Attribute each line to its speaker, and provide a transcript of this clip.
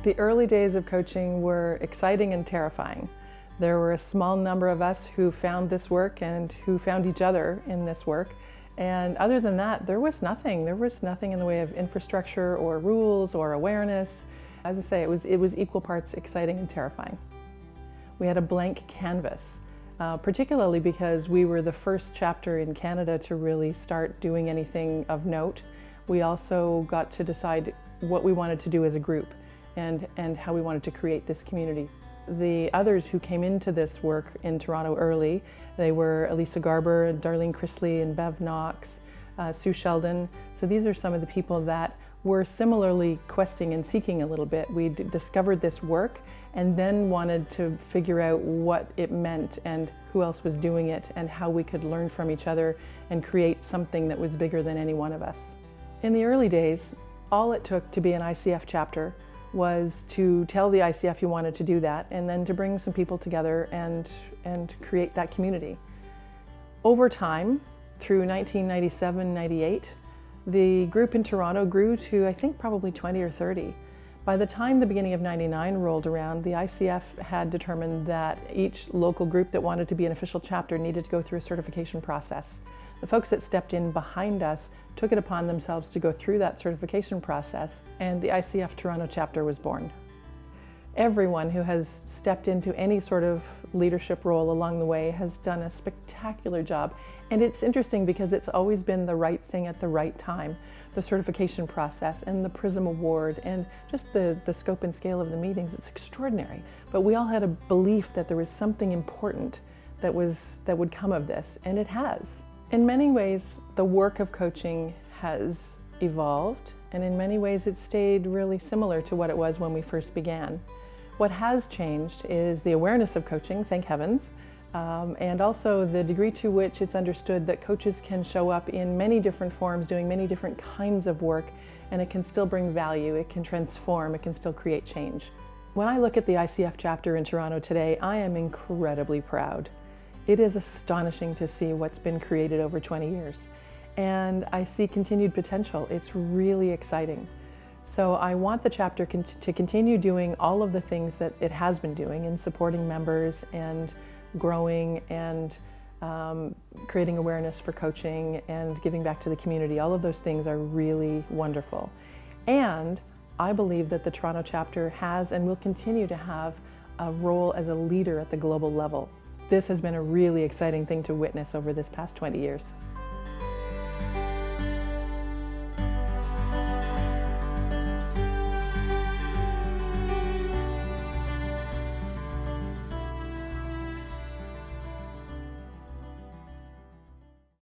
Speaker 1: The early days of coaching were exciting and terrifying. There were a small number of us who found this work and who found each other in this work. And other than that, there was nothing. There was nothing in the way of infrastructure or rules or awareness. As I say, it was equal parts exciting and terrifying. We had a blank canvas, particularly because we were the first chapter in Canada to really start doing anything of note. We also got to decide what we wanted to do as a group and how we wanted to create this community. The others who came into this work in Toronto early, they were Elisa Garber, Darlene Chrisley, and Bev Knox, Sue Sheldon. So these are some of the people that were similarly questing and seeking a little bit. We discovered this work and then wanted to figure out what it meant and who else was doing it and how we could learn from each other and create something that was bigger than any one of us. In the early days, all it took to be an ICF chapter was to tell the ICF you wanted to do that and then to bring some people together and create that community. Over time, through 1997-98, the group in Toronto grew to I think probably 20 or 30. By the time the beginning of '99 rolled around, the ICF had determined that each local group that wanted to be an official chapter needed to go through a certification process. The folks that stepped in behind us took it upon themselves to go through that certification process, and the ICF Toronto chapter was born. Everyone who has stepped into any sort of leadership role along the way has done a spectacular job. And it's interesting because it's always been the right thing at the right time. The certification process and the PRISM Award and just the scope and scale of the meetings, it's extraordinary. But we all had a belief that there was something important that would come of this, and it has. In many ways, the work of coaching has evolved, and in many ways it stayed really similar to what it was when we first began. What has changed is the awareness of coaching, thank heavens, and also the degree to which it's understood that coaches can show up in many different forms, doing many different kinds of work, and it can still bring value, it can transform, it can still create change. When I look at the ICF chapter in Toronto today, I am incredibly proud. It is astonishing to see what's been created over 20 years. And I see continued potential. It's really exciting. So I want the chapter to continue doing all of the things that it has been doing in supporting members and growing and creating awareness for coaching and giving back to the community. All of those things are really wonderful. And I believe that the Toronto chapter has and will continue to have a role as a leader at the global level. This has been a really exciting thing to witness over this past 20 years.